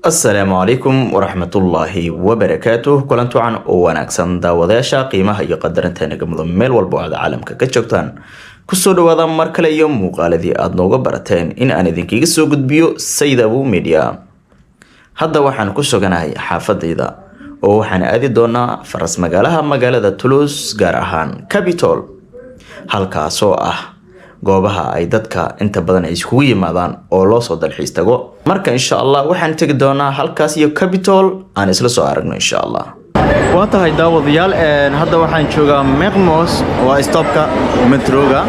السلام عليكم ورحمة الله وبركاته كلانتو عن wanaagsan daawadayaasha qiimaha iyo qadarinta naga mudan meel walba oo aad caalamka ka joogtaan ku soo dhawaada mar kale iyo muuqaaladii aad nooga barateen in aan idinkaga soo gudbiyo Said Abu Media. Hadda waxaan ku suganahay xaafadayda oo waxaan aadi doonaa faras magaalada Toulouse gaar ahaan Capitol halkaas oo ah goobaha ay dadka inta badan ay iskugu yimaadaan oo loo soo dalxiis tago marka insha Allah waxaan tagi doonaa halkaas iyo Capitol aan isla soo aragno insha Allah waa tahay daawadayaal hadda waxaan joogaa Mermoz waa stopka metroga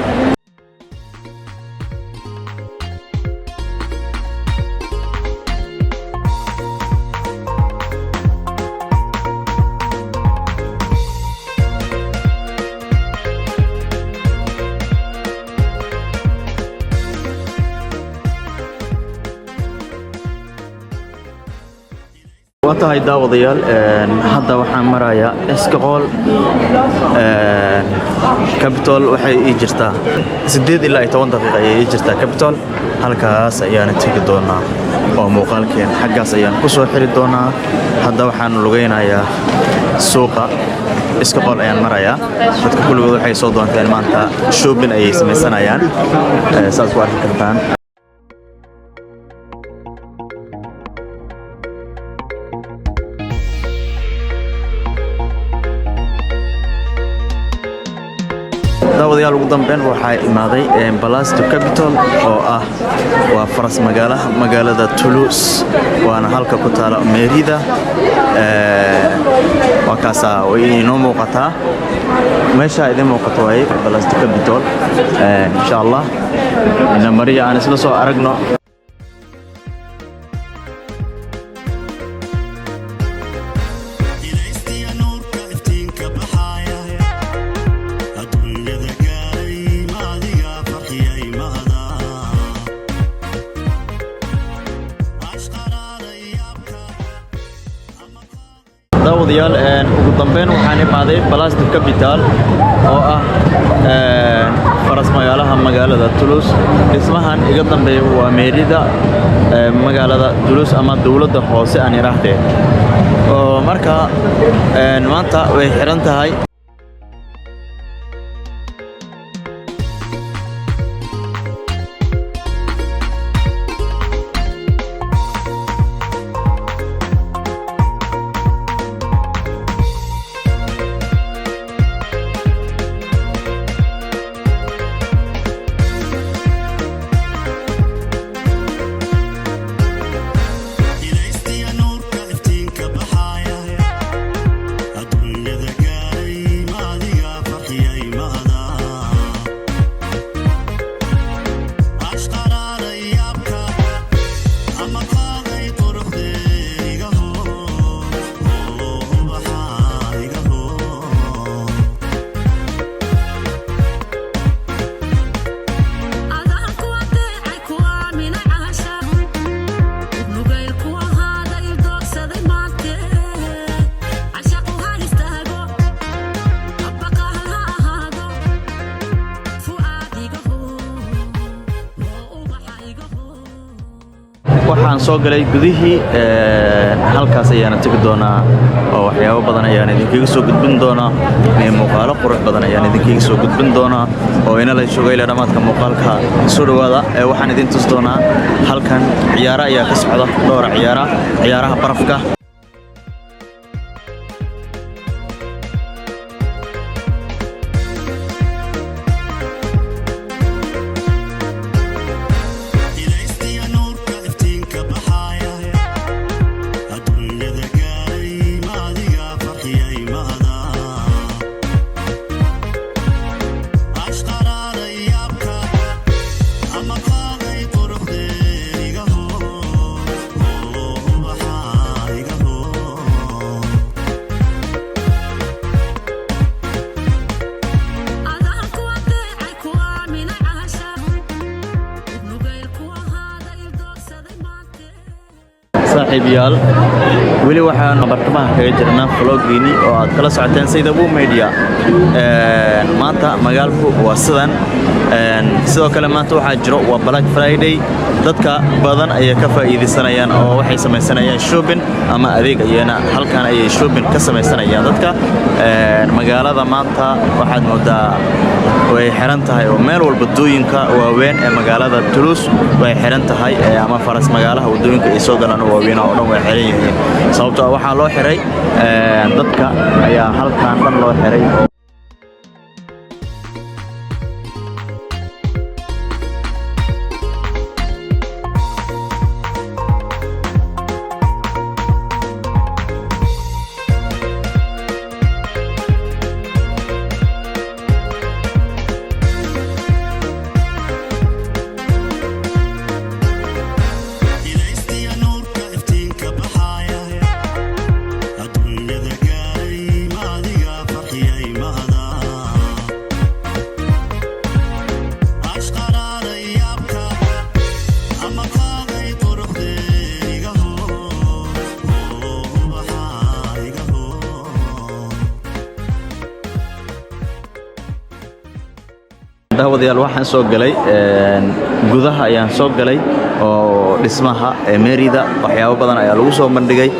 واتهاي داوديال هذا waxaan marayaa Escol Capitol waxay ii jirtaa 8 ilaa 10 daqiiqo ayay ii jirtaa Capitol halkaas ayaan tagi doonaa oo muuqaalkeen xaggaas ayaan ku soo xiri doonaa hadda waxaan lugeynayaa suuqa Escol ayaan marayaa dadka kulligood waxay soo doonteen maanta shopping ayay sameeysanayaan saas waa arki kartaan daawadayaal ugu dambeyn waxay imaaday Place du Capitol oo ah waa faras magaalada Toulouse waana halka ku taala Meerida waa kaasa oo inoo muuqata meesha idin muuqato way Place du Capitol insha Allah ina mariya aan isla soo aragno daawadayaal ugu dambeyn waxaan imaaday Place du Capitol oo ah faras magaalada Toulouse dhismahan iga dambeeyo waa Meerida magaalada Toulouse ama dawladda hoose aan iraahdeen oo marka maanta way xiran tahay waxaan soo galay gudihii halkaas ayaan tagi doonaa oo waxyaabo badan ayaan idinkaga soo gudbin doonaa muuqaalo qurux badan ayaan idinkaga soo gudbin doonaa oo ina la joogay la dhamaadka muuqaalka soo dhawaada waxaan idin tus doonaa halkan ciyaaro ayaa ka socda dhowr ciyaaraha barafka صاحبيال ولي waxaan bartamaha kaga jirnaa vloggeeni oo aad kala socoteen Said Abu Media maanta magaalku waa sidan sidoo kale maanta waxaa jiro waa Black Friday dadka badan ayaa ka faa'iideysanayaan oo waxay samaysanayaan shopping ama adeeg ayana halkan ayay shopping ka samaysanayaan dadka magaalada maanta waxaad moodaa way xiran tahay oo meel walba dooyinka waaweyn ee magaalada Toulouse way xiran tahay ama faras magaalaha wadooyinka ay soo galaan waaweyn oo dhan way xiran yihiin sababtoo waxaa loo xiray dadka ayaa halkan dhan loo xiray daawadayaal waxaan soo galay gudaha ayaan soo galay oo dhismaha Merida waxyaabo badan ayaa lagu soo bandhigay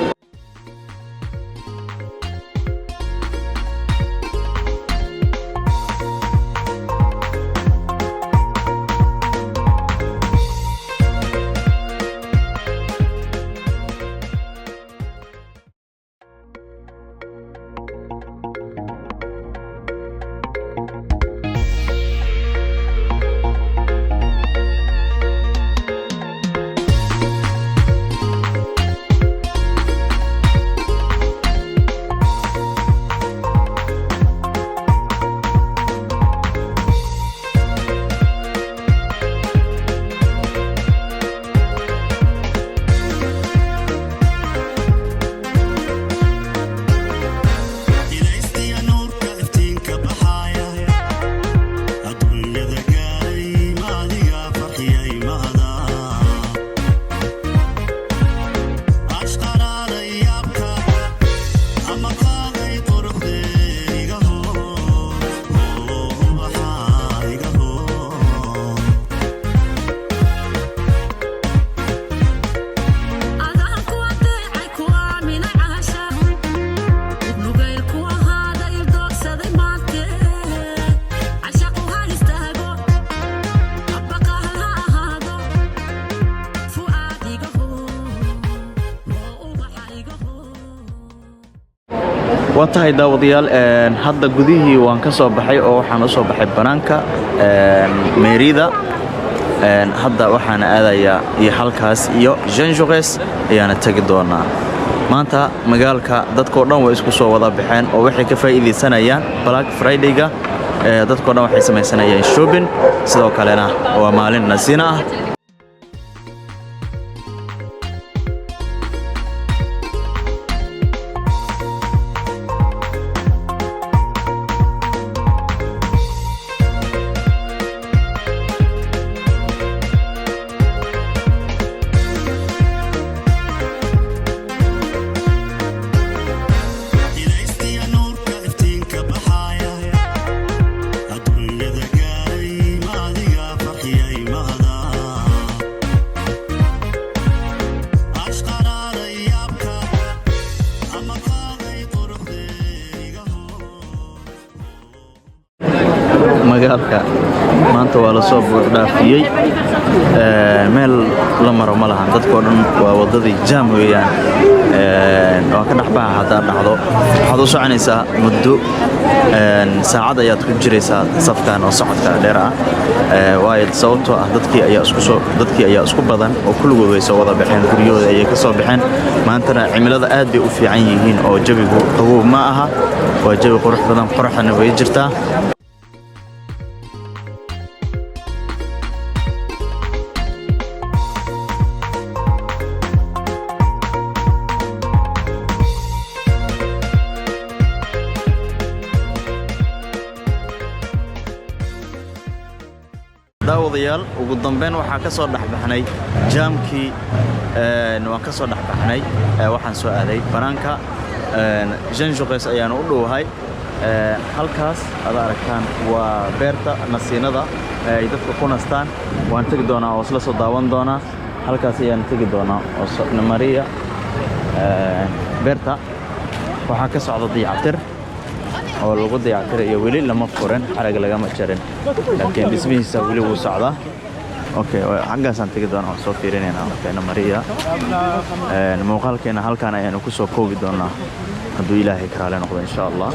وطهي داوديال هذا جذيه وان كسر بحي أو حنصر بحي بنانكا ميريدا هذا وحنا هذا يا حلقاس يا جنجوغس يعني تجدونا ما أنت مجالك دتكورنا ويسكسوا وضع بحين أو وحي كفاية سنة يان بلاك فرايديجا دتكورنا وحي سمي سنة يان شوبين سدوا كلنا ومالين نسينا magaalka maanta waa la soo buuxdhaafiyay meel la maro ma lahan dadkoo dhan waa wadadii jaam weeyaan oo ka dhaxbaha hadaa dhacdo waxaad u soconaysaa muddo saacad ayaad ku jiraysaa safkan oo socodka dheer ah waayo sababtoo ah dadkii ayaa isku badan oo kulligood way soo wada baxeen guryahooda ayay ka soo baxeen maantana cimilada aad bay u fiican yihiin oo jawigu qabow ma aha waa jawi qurux badan qorraxna way jirtaa daawadayaal ugu dambeyn waxaa ka soo dhaxbaxnay jaamkii waan ka soo dhaxbaxnay waxaan soo aaday banaanka Jean Jocques ayaan u dhowahay halkaas aad aragtaan waa beerta nasiinada ay dadka ku nastaan waan tagi doonaa oo isla soo daawan doonaa halkaas ayaan tagi doonaa oo Sofna Maria beerta waxaa ka socda dayactir oo lagu dayactiray iyo weli lama furin xarag lagama jarin laakiin dhismihiisa weli wuu socdaa okay xaggaasaan tagi doonaa oo soo fiirinayna Sofna Maria muuqaalkeena halkaan ayaan ku soo koobi doonaa hadduu Ilaahay ka raali noqdo insha Allah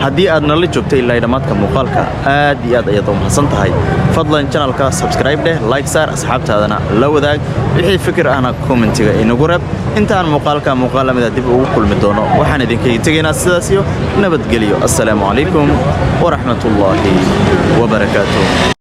haddii aad nala joogtay ilaa dhamaadka muuqaalka aad iyo aad ayaad u mahadsan tahay fadlan channelka subscribe dheh like saar asxaabtaadana la wadaag wixii fikir ahna commentiga inagu reeb intaan muuqaalka dib ugu kulmi doono waxaan idinkaga tegaynaa sidaas iyo nabadgelyo assalaamu calaykum waraxmatullaahi wabarakaatuh